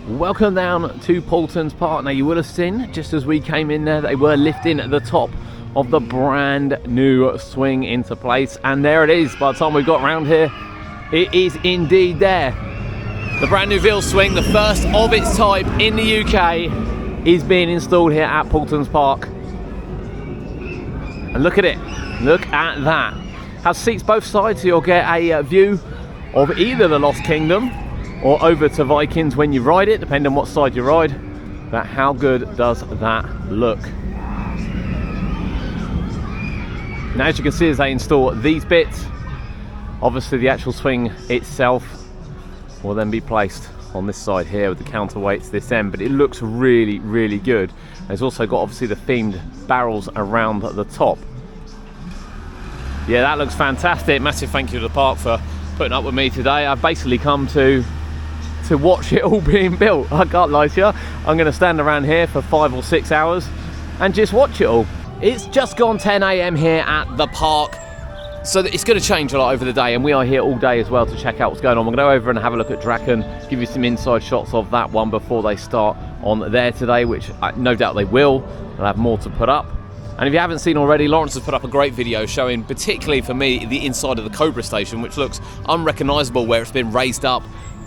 Welcome down to Paultons Park. Now you will have seen, just as we came in there, they were lifting the top of the brand new swing into place, and there it is. By the time we got around here, it is indeed there. The brand new Veal swing, the first of its type in the UK, is being installed here at Paultons Park. And look at it, look at that. Has seats both sides, so you'll get a view of either the Lost Kingdom or over to Vikings when you ride it, depending on what side you ride. But how good does that look? Now, as you can see, as they install these bits, obviously the actual swing itself will then be placed on this side here with the counterweights this end, but it looks really, really good. It's also got obviously the themed barrels around the top. Yeah, that looks fantastic. Massive thank you to the park for putting up with me today. I've basically come to watch it all being built. I can't lie to you. I'm going to stand around here for 5 or 6 hours and just watch it all. It's just gone 10 AM here at the park, so it's going to change a lot over the day, and we are here all day as well to check out what's going on. We're going to go over and have a look at Drakon, give you some inside shots of that one before they start on there today, which no doubt they will. They'll have more to put up. And if you haven't seen already, Lawrence has put up a great video showing, particularly for me, the inside of the Cobra station, which looks unrecognisable where it's been raised up,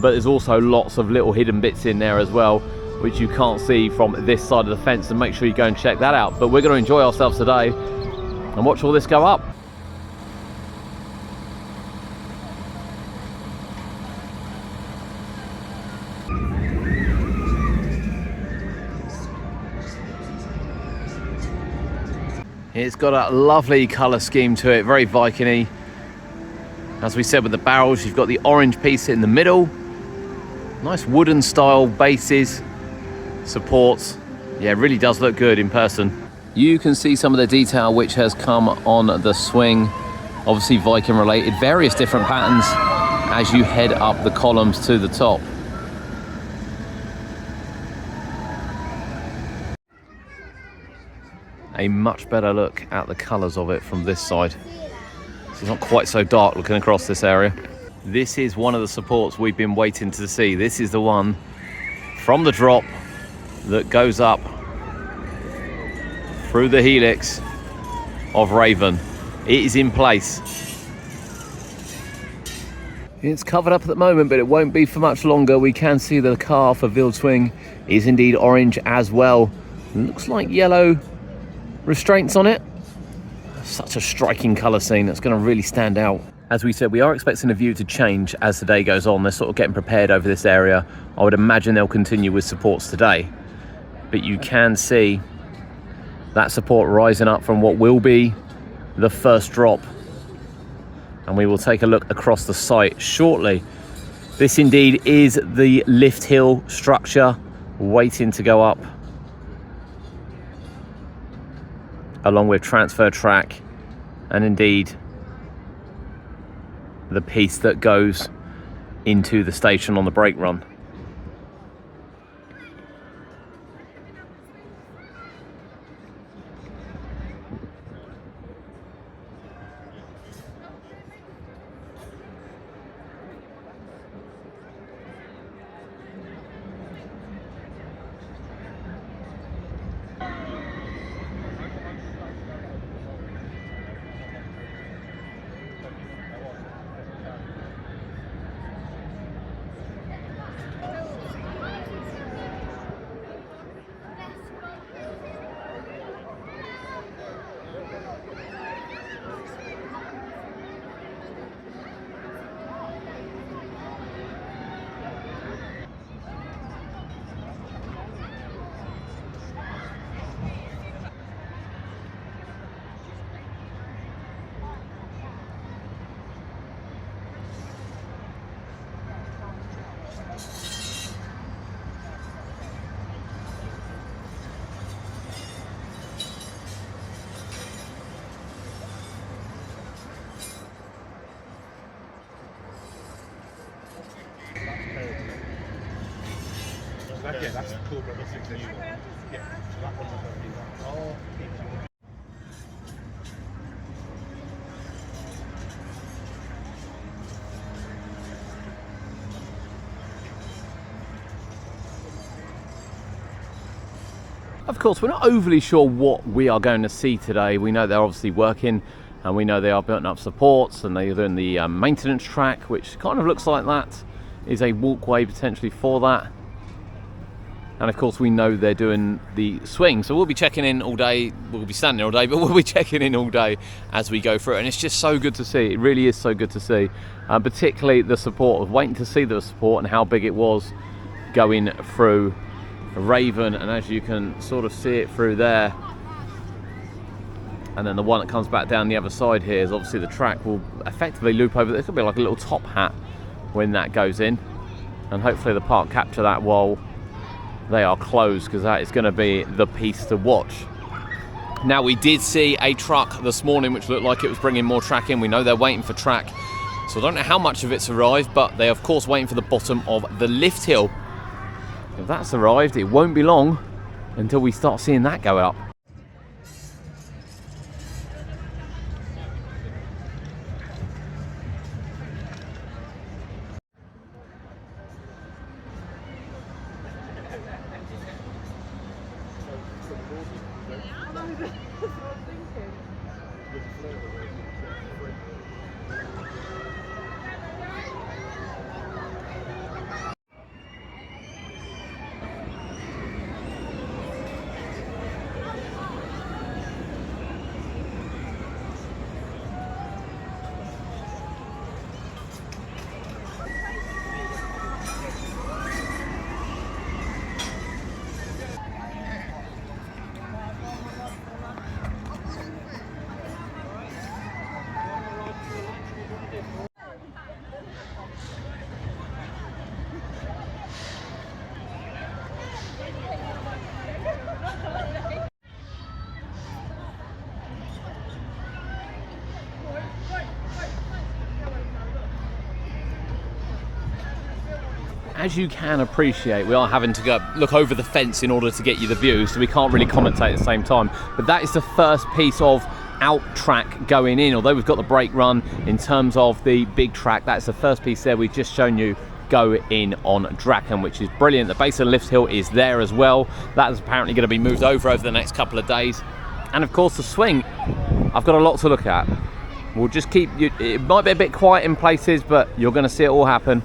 but there's also lots of little hidden bits in there as well, which you can't see from this side of the fence, and make sure you go and check that out. But we're going to enjoy ourselves today and watch all this go up. It's got a lovely colour scheme to it, very Viking-y. As we said with the barrels, you've got the orange piece in the middle. Nice wooden style bases, supports. Yeah, it really does look good in person. You can see some of the detail which has come on the swing. Obviously Viking related, various different patterns as you head up the columns to the top. A much better look at the colours of it from this side. It's not quite so dark looking across this area. This is one of the supports we've been waiting to see. This is the one from the drop that goes up through the helix of Raven. It is in place. It's covered up at the moment, but it won't be for much longer. We can see the car for Veal Swing is indeed orange as well. It looks like yellow restraints on it. Such a striking colour scene that's going to really stand out. As we said, we are expecting the view to change as the day goes on. They're sort of getting prepared over this area. I would imagine they'll continue with supports today, but you can see that support rising up from what will be the first drop, and we will take a look across the site shortly. This indeed is the lift hill structure waiting to go up, along with transfer track and indeed the piece that goes into the station on the brake run. Yeah, that's the cool, but that's the new one. Yeah, so that one's oh. Of course, we're not overly sure what we are going to see today. We know they're obviously working, and we know they are building up supports, and they're doing the maintenance track, which kind of looks like that is a walkway potentially for that. And of course we know they're doing the swing, so we'll be checking in all day. We'll be standing all day, but we'll be checking in all day as we go through it. And it's just so good to see. It really is so good to see, particularly the support. I was waiting to see the support and how big it was going through Raven, and as you can sort of see it through there. And then the one that comes back down the other side here is obviously the track will effectively loop over. This could be like a little top hat when that goes in, and hopefully the park capture that while they are closed, because that is going to be the piece to watch. Now, we did see a truck this morning which looked like it was bringing more track in. We know they're waiting for track, so I don't know how much of it's arrived, but they're of course waiting for the bottom of the lift hill. If that's arrived, it won't be long until we start seeing that go up. As you can appreciate, we are having to go look over the fence in order to get you the view, so we can't really commentate at the same time. But that is the first piece of out track going in. Although we've got the brake run in terms of the big track, that's the first piece there we've just shown you go in on Drakon, which is brilliant. The base of the lift hill is there as well. That is apparently going to be moved over the next couple of days. And of course the swing, I've got a lot to look at. We'll just keep you, it might be a bit quiet in places, but you're going to see it all happen.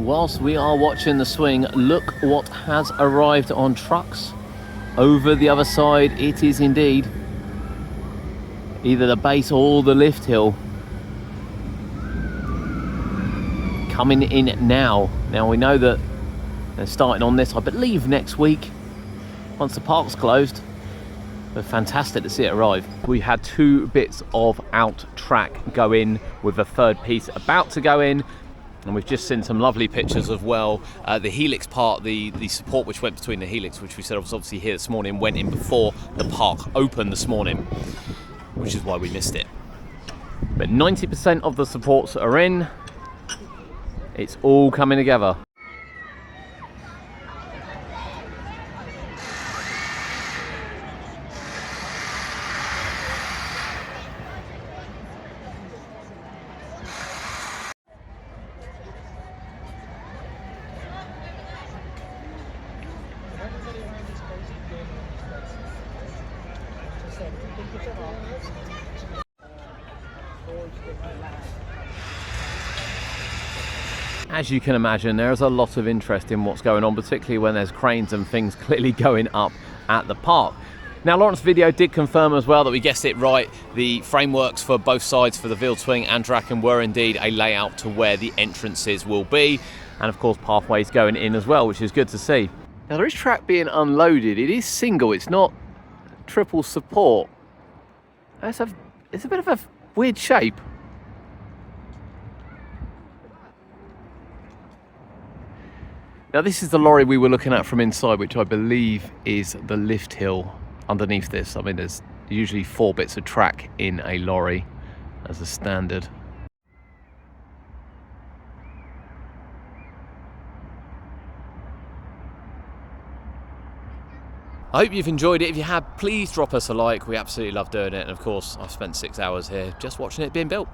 whilst we are watching the swing, look what has arrived on trucks. Over the other side, it is indeed either the base or the lift hill. Coming in now. Now we know that they're starting on this, I believe, next week, once the park's closed. But fantastic to see it arrive. We had 2 bits of out track go in, with a third piece about to go in. And we've just seen some lovely pictures of, well, the Helix part, the support which went between the Helix, which we said was obviously here this morning, went in before the park opened this morning, which is why we missed it. But 90% of the supports are in. It's all coming together. As you can imagine, there's a lot of interest in what's going on, particularly when there's cranes and things clearly going up at the park. Now, Lawrence's video did confirm as well that we guessed it right. The frameworks for both sides, for the Wild Swing and Drakon, were indeed a layout to where the entrances will be. And of course, pathways going in as well, which is good to see. Now, there is track being unloaded. It is single, it's not triple support. It's a bit of a weird shape. Now, this is the lorry we were looking at from inside, which I believe is the lift hill underneath this. I mean, there's usually 4 bits of track in a lorry as a standard. I hope you've enjoyed it. If you have, please drop us a like. We absolutely love doing it. And of course, I've spent 6 hours here just watching it being built.